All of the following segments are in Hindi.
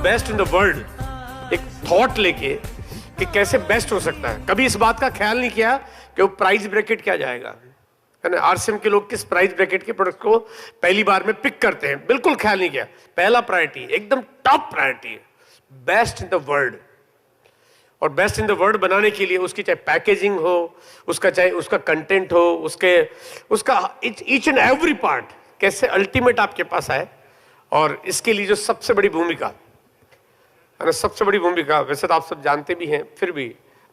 बेस्ट इन द वर्ल्ड, एक थॉट लेके कि कैसे बेस्ट हो सकता है। कभी इस बात का ख्याल नहीं किया कि वो प्राइस ब्रैकेट क्या जाएगा, आरसीएम के लोग किस प्राइस ब्रैकेट के प्रोडक्ट को पहली बार में पिक करते हैं, बिल्कुल ख्याल नहीं किया। पहला प्रायोरिटी, एकदम top priority, best in the world. और बेस्ट इन द वर्ल्ड बनाने के लिए उसकी चाहे पैकेजिंग हो, उसका चाहे उसका कंटेंट हो, उसका ईच एंड एवरी पार्ट कैसे अल्टीमेट आपके पास आए। और इसके लिए जो सबसे बड़ी भूमिका है ना, सबसे बड़ी भूमिका, वैसे तो आप सब जानते भी हैं, फिर भी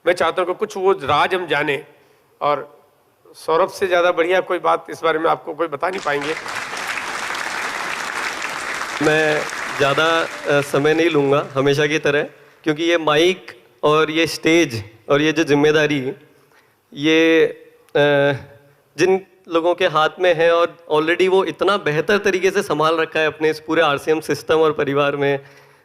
मैं चाहता हूं कि कुछ वो राज हम जाने। और सौरभ से ज्यादा बढ़िया कोई बात इस बारे में आपको कोई बता नहीं पाएंगे। मैं ज़्यादा समय नहीं लूँगा हमेशा की तरह, क्योंकि ये माइक और ये स्टेज और ये जो जिम्मेदारी ये जिन लोगों के हाथ में है और ऑलरेडी वो इतना बेहतर तरीके से संभाल रखा है अपने इस पूरे आरसीएम सिस्टम और परिवार में,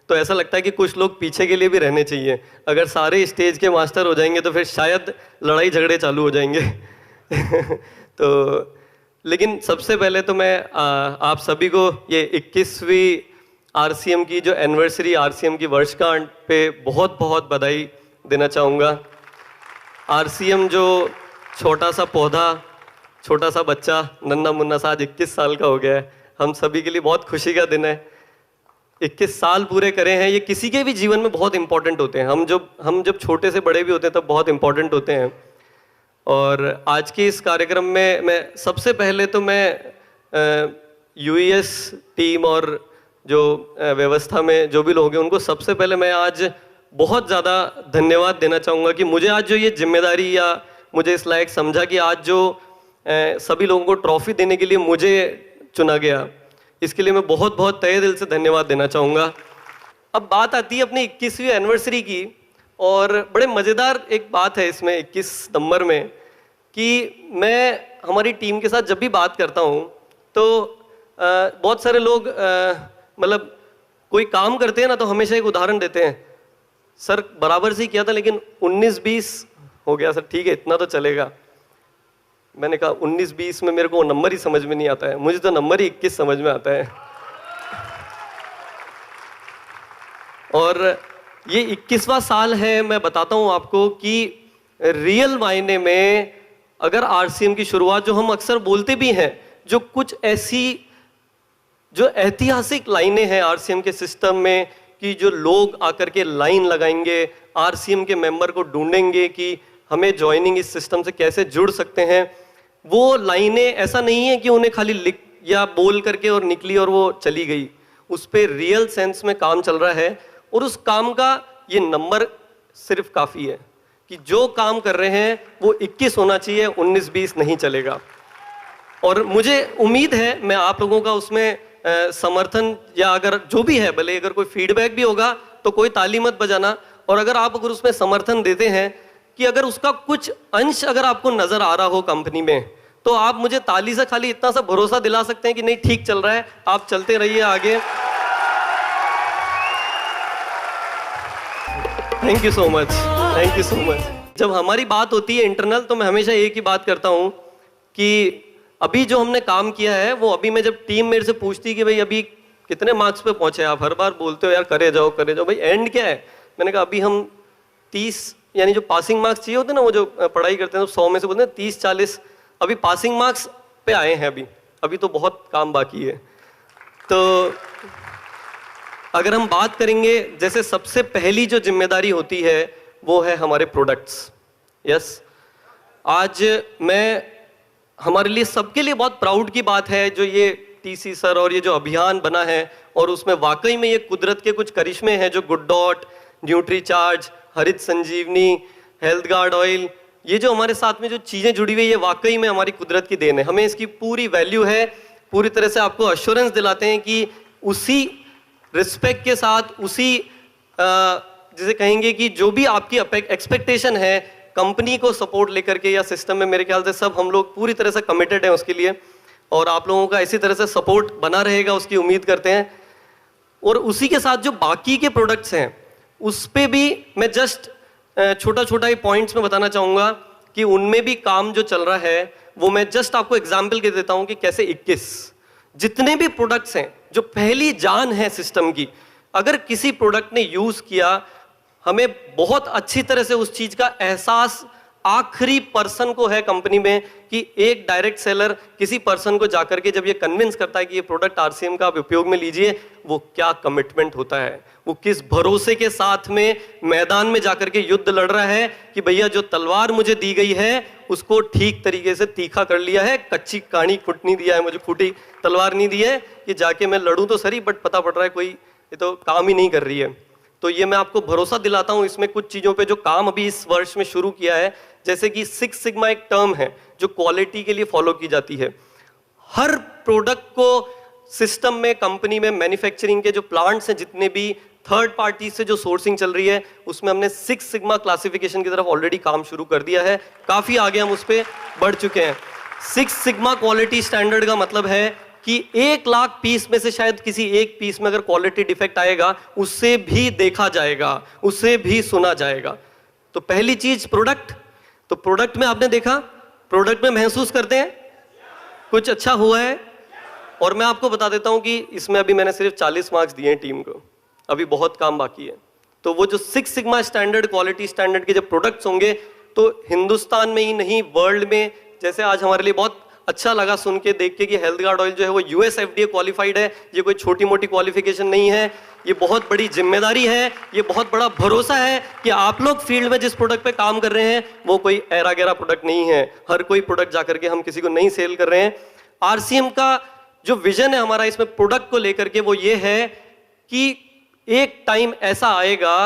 तो ऐसा लगता है कि कुछ लोग पीछे के लिए भी रहने चाहिए। अगर सारे स्टेज के मास्टर हो जाएंगे तो फिर शायद लड़ाई झगड़े चालू हो जाएंगे। तो लेकिन सबसे पहले तो मैं आप सभी को ये 21वीं आरसीएम की जो एनिवर्सरी आरसीएम की वर्षगांठ पे बहुत बहुत बधाई देना चाहूँगा। आरसीएम जो छोटा सा पौधा, छोटा सा बच्चा, नन्ना मुन्ना सा आज 21 साल का हो गया है, हम सभी के लिए बहुत खुशी का दिन है। 21 साल पूरे करे हैं, ये किसी के भी जीवन में बहुत इंपॉर्टेंट होते हैं। हम जब छोटे से बड़े भी होते हैं तब बहुत इंपॉर्टेंट होते हैं। और आज के इस कार्यक्रम में मैं सबसे पहले तो मैं यूएस टीम और जो व्यवस्था में जो भी लोग हैं उनको सबसे पहले मैं आज बहुत ज़्यादा धन्यवाद देना चाहूँगा कि मुझे आज जो ये जिम्मेदारी या मुझे इस लायक समझा कि आज जो सभी लोगों को ट्रॉफी देने के लिए मुझे चुना गया, इसके लिए मैं बहुत बहुत तहे दिल से धन्यवाद देना चाहूँगा। अब बात आती है अपनी 21वीं एनिवर्सरी की, और बड़े मज़ेदार एक बात है इसमें 21 नंबर में कि मैं हमारी टीम के साथ जब भी बात करता हूँ तो बहुत सारे लोग मतलब कोई काम करते हैं ना तो हमेशा एक उदाहरण देते हैं, सर बराबर से ही किया था लेकिन 19-20 हो गया। सर ठीक है, इतना तो चलेगा। मैंने कहा 19-20 में मेरे को वो नंबर ही समझ में नहीं आता है, मुझे तो नंबर ही 21 समझ में आता है। और ये 21वां साल है। मैं बताता हूँ आपको कि रियल मायने में अगर आरसीएम की शुरुआत, जो हम अक्सर बोलते भी हैं, जो कुछ ऐसी जो ऐतिहासिक लाइनें हैं आरसीएम के सिस्टम में कि जो लोग आकर के लाइन लगाएंगे, आरसीएम के मेंबर को ढूंढेंगे कि हमें ज्वाइनिंग इस सिस्टम से कैसे जुड़ सकते हैं, वो लाइनें ऐसा नहीं है कि उन्हें खाली लिख या बोल करके और निकली और वो चली गई। उस पर रियल सेंस में काम चल रहा है और उस काम का ये नंबर सिर्फ काफ़ी है कि जो काम कर रहे हैं वो 21 होना चाहिए, 19-20 नहीं चलेगा। और मुझे उम्मीद है मैं आप लोगों का उसमें समर्थन या अगर जो भी है, भले अगर कोई फीडबैक भी होगा तो कोई ताली मत बजाना, और अगर आप अगर उसमें समर्थन देते हैं कि अगर उसका कुछ अंश अगर आपको नजर आ रहा हो कंपनी में, तो आप मुझे ताली से खाली इतना सा भरोसा दिला सकते हैं कि नहीं ठीक चल रहा है, आप चलते रहिए आगे। Thank you so much, thank you so much. जब हमारी बात होती है इंटरनल तो मैं हमेशा एक ही बात करता हूँ कि अभी जो हमने काम किया है वो, अभी मैं जब टीम मेरे से पूछती कि भाई अभी कितने मार्क्स पे पहुंचे, आप हर बार बोलते हो यार करे जाओ भाई एंड क्या है, मैंने कहा अभी हम 30 यानी जो पासिंग मार्क्स चाहिए होते हैं ना, वो जो पढ़ाई करते हैं तो 100 में से बोलते हैं 30-40 अभी पासिंग मार्क्स पे आए हैं। अभी तो बहुत काम बाकी है। तो अगर हम बात करेंगे, जैसे सबसे पहली जो जिम्मेदारी होती है वो है हमारे प्रोडक्ट्स। यस, आज मैं हमारे लिए सबके लिए बहुत प्राउड की बात है जो ये टीसी सर और ये जो अभियान बना है, और उसमें वाकई में ये कुदरत के कुछ करिश्मे हैं जो गुड डॉट, न्यूट्रीचार्ज, हरित संजीवनी, हेल्थ गार्ड ऑयल, ये जो हमारे साथ में जो चीज़ें जुड़ी हुई है ये वाकई में हमारी कुदरत की देन है। हमें इसकी पूरी वैल्यू है, पूरी तरह से आपको अश्योरेंस दिलाते हैं कि उसी रिस्पेक्ट के साथ, उसी जिसे कहेंगे कि जो भी आपकी एक्सपेक्टेशन है कंपनी को सपोर्ट लेकर के या सिस्टम में, मेरे ख्याल से सब हम लोग पूरी तरह से कमिटेड हैं उसके लिए, और आप लोगों का इसी तरह से सपोर्ट बना रहेगा उसकी उम्मीद करते हैं। और उसी के साथ जो बाकी के प्रोडक्ट्स हैं उस पे भी मैं जस्ट छोटा छोटा ही पॉइंट्स में बताना चाहूँगा कि उनमें भी काम जो चल रहा है वो मैं जस्ट आपको एग्जाम्पल के देता हूँ कि कैसे 21 जितने भी प्रोडक्ट्स हैं जो पहली जान है सिस्टम की, अगर किसी प्रोडक्ट ने यूज किया, हमें बहुत अच्छी तरह से उस चीज का एहसास आखिरी पर्सन को है कंपनी में, कि एक डायरेक्ट सेलर किसी पर्सन को जाकर के जब ये कन्विंस करता है कि ये प्रोडक्ट आरसीएम का आप उपयोग में लीजिए, वो क्या कमिटमेंट होता है, वो किस भरोसे के साथ में मैदान में जाकर के युद्ध लड़ रहा है कि भैया जो तलवार मुझे दी गई है उसको ठीक तरीके से तीखा कर लिया है, कच्ची कहानी फुट नहीं दिया है, मुझे फूटी तलवार नहीं दी है कि जाके मैं लड़ूं तो सही, बट पता पड़ रहा है कोई ये तो काम ही नहीं कर रही है। तो ये मैं आपको भरोसा दिलाता हूं इसमें कुछ चीजों पे जो काम अभी इस वर्ष में शुरू किया है, जैसे कि 6 सिग्मा एक टर्म है जो क्वालिटी के लिए फॉलो की जाती है। हर प्रोडक्ट को सिस्टम में, कंपनी में, मैन्युफैक्चरिंग के जो प्लांट्स हैं, जितने भी थर्ड पार्टी से जो सोर्सिंग चल रही है, उसमें हमने 6 सिग्मा क्लासिफिकेशन की तरफ ऑलरेडी काम शुरू कर दिया है। काफी आगे हम उस पर बढ़ चुके हैं। 6 सिग्मा क्वालिटी स्टैंडर्ड का मतलब है कि 1 लाख पीस में से शायद किसी एक पीस में अगर क्वालिटी डिफेक्ट आएगा, उससे भी देखा जाएगा, उससे भी सुना जाएगा। तो पहली चीज प्रोडक्ट। तो प्रोडक्ट में आपने देखा, प्रोडक्ट में महसूस करते हैं कुछ अच्छा हुआ है। और मैं आपको बता देता हूं कि इसमें अभी मैंने सिर्फ 40 मार्क्स दिए हैं टीम को, अभी बहुत काम बाकी है। तो वो जो 6 सिग्मा स्टैंडर्ड, क्वालिटी स्टैंडर्ड के जब प्रोडक्ट्स होंगे, तो हिंदुस्तान में ही नहीं वर्ल्ड में, जैसे आज हमारे लिए बहुत अच्छा लगा सुन के, देख के कि हेल्थ गार्ड ऑयल जो है वो यूएस एफडीए क्वालिफाइड है। ये कोई छोटी मोटी क्वालिफिकेशन नहीं है, ये बहुत बड़ी जिम्मेदारी है, ये बहुत बड़ा भरोसा है कि आप लोग फील्ड में जिस प्रोडक्ट पे काम कर रहे हैं वो कोई ऐरा गैरा प्रोडक्ट नहीं है। हर कोई प्रोडक्ट जाकर के हम किसी को नहीं सेल कर रहे हैं। आरसीएम का जो विजन है हमारा इसमें प्रोडक्ट को लेकर के, वो ये है कि एक टाइम ऐसा आएगा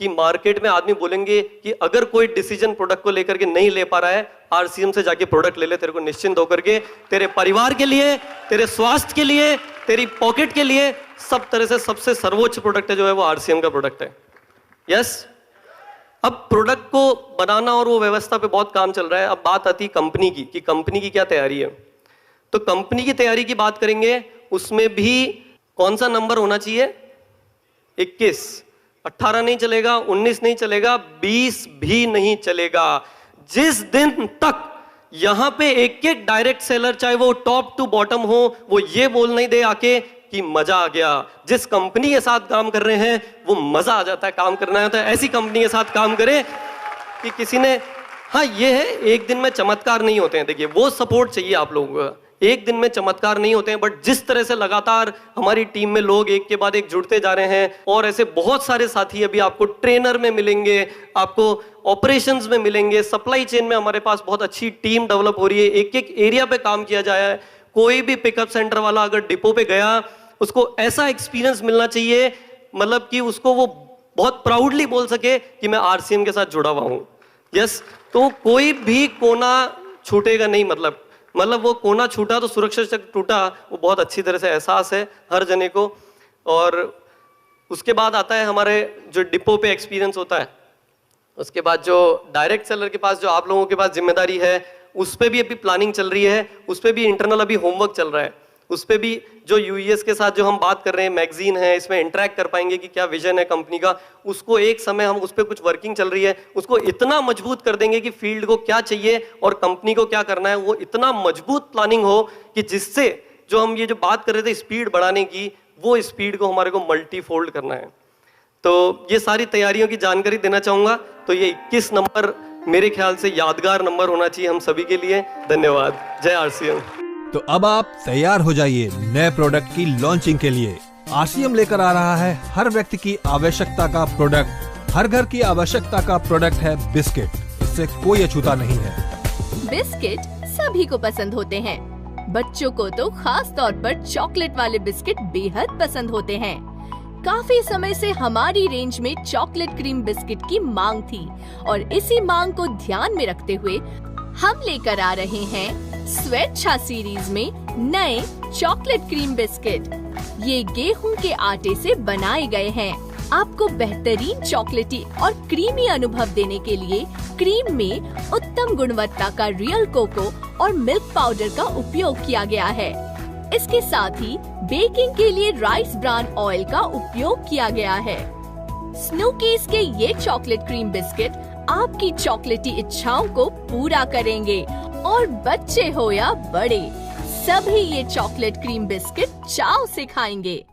कि मार्केट में आदमी बोलेंगे कि अगर कोई डिसीजन प्रोडक्ट को लेकर के नहीं ले पा रहा है, आरसीएम से जाके प्रोडक्ट ले ले, तेरे को निश्चिंत होकर के तेरे परिवार के लिए, तेरे स्वास्थ्य के लिए, तेरी पॉकेट के लिए, सब तरह से सबसे सर्वोच्च प्रोडक्ट है जो है वो आरसीएम का प्रोडक्ट है। यस। अब प्रोडक्ट को बनाना और वो व्यवस्था पे बहुत काम चल रहा है। अब बात आती कंपनी की कि कंपनी की क्या तैयारी है। तो कंपनी की तैयारी की बात करेंगे, उसमें भी कौन सा नंबर होना चाहिए? 21। 18 नहीं चलेगा, 19 नहीं चलेगा, 20 भी नहीं चलेगा। जिस दिन तक यहां पे एक एक डायरेक्ट सेलर, चाहे वो टॉप टू बॉटम हो, वो ये बोल नहीं दे आके कि मजा आ गया, जिस कंपनी के साथ काम कर रहे हैं वो मजा आ जाता है काम करना है, तो ऐसी कंपनी के साथ काम करें कि किसी ने, हाँ ये है, एक दिन में चमत्कार नहीं होते हैं। देखिए वो सपोर्ट चाहिए आप लोगों का, एक दिन में चमत्कार नहीं होते हैं, बट जिस तरह से लगातार हमारी टीम में लोग एक के बाद एक जुड़ते जा रहे हैं, और ऐसे बहुत सारे साथी अभी आपको ट्रेनर में मिलेंगे, आपको ऑपरेशंस में मिलेंगे, सप्लाई चेन में हमारे पास बहुत अच्छी टीम डेवलप हो रही है, एक एक एरिया पे काम किया जाया है। कोई भी पिकअप सेंटर वाला अगर डिपो पे गया, उसको ऐसा एक्सपीरियंस मिलना चाहिए, मतलब कि उसको वो बहुत प्राउडली बोल सके कि मैं आरसीएम के साथ जुड़ा हुआ हूं। यस। तो कोई भी कोना छूटेगा नहीं, मतलब वो कोना छूटा तो सुरक्षा चक्र टूटा, वो बहुत अच्छी तरह से एहसास है हर जने को। और उसके बाद आता है हमारे जो डिपो पे एक्सपीरियंस होता है, उसके बाद जो डायरेक्ट सेलर के पास जो आप लोगों के पास जिम्मेदारी है, उस पे भी अभी प्लानिंग चल रही है, उस पे भी इंटरनल अभी होमवर्क चल रहा है, उस पे भी जो यूएस के साथ जो हम बात कर रहे हैं, मैगजीन है, इसमें इंटरेक्ट कर पाएंगे कि क्या विजन है कंपनी का, उसको एक समय हम उस पे कुछ वर्किंग चल रही है, उसको इतना मजबूत कर देंगे कि फील्ड को क्या चाहिए और कंपनी को क्या करना है, वो इतना मजबूत प्लानिंग हो कि जिससे जो हम ये जो बात कर रहे थे स्पीड बढ़ाने की, वो स्पीड को हमारे को मल्टीफोल्ड करना है। तो ये सारी तैयारियों की जानकारी देना चाहूंगा। तो ये 21 नंबर मेरे ख्याल से यादगार नंबर होना चाहिए हम सभी के लिए। धन्यवाद। जय आरसीएम। तो अब आप तैयार हो जाइए नए प्रोडक्ट की लॉन्चिंग के लिए। आरसीएम लेकर आ रहा है हर व्यक्ति की आवश्यकता का प्रोडक्ट। हर घर की आवश्यकता का प्रोडक्ट है बिस्किट, इससे कोई अछूता नहीं है। बिस्किट सभी को पसंद होते हैं, बच्चों को तो खास तौर पर चॉकलेट वाले बिस्किट बेहद पसंद होते हैं। काफी समय से हमारी रेंज में चॉकलेट क्रीम बिस्किट की मांग थी, और इसी मांग को ध्यान में रखते हुए हम लेकर आ रहे हैं स्वेच्छा सीरीज में नए चॉकलेट क्रीम बिस्किट। ये गेहूं के आटे से बनाए गए हैं। आपको बेहतरीन चॉकलेटी और क्रीमी अनुभव देने के लिए क्रीम में उत्तम गुणवत्ता का रियल कोको और मिल्क पाउडर का उपयोग किया गया है। इसके साथ ही बेकिंग के लिए राइस ब्रान ऑयल का उपयोग किया गया है। स्नूकीज के ये चॉकलेट क्रीम बिस्किट आपकी चॉकलेटी इच्छाओं को पूरा करेंगे, और बच्चे हो या बड़े, सभी ये चॉकलेट क्रीम बिस्किट चाव से खाएंगे।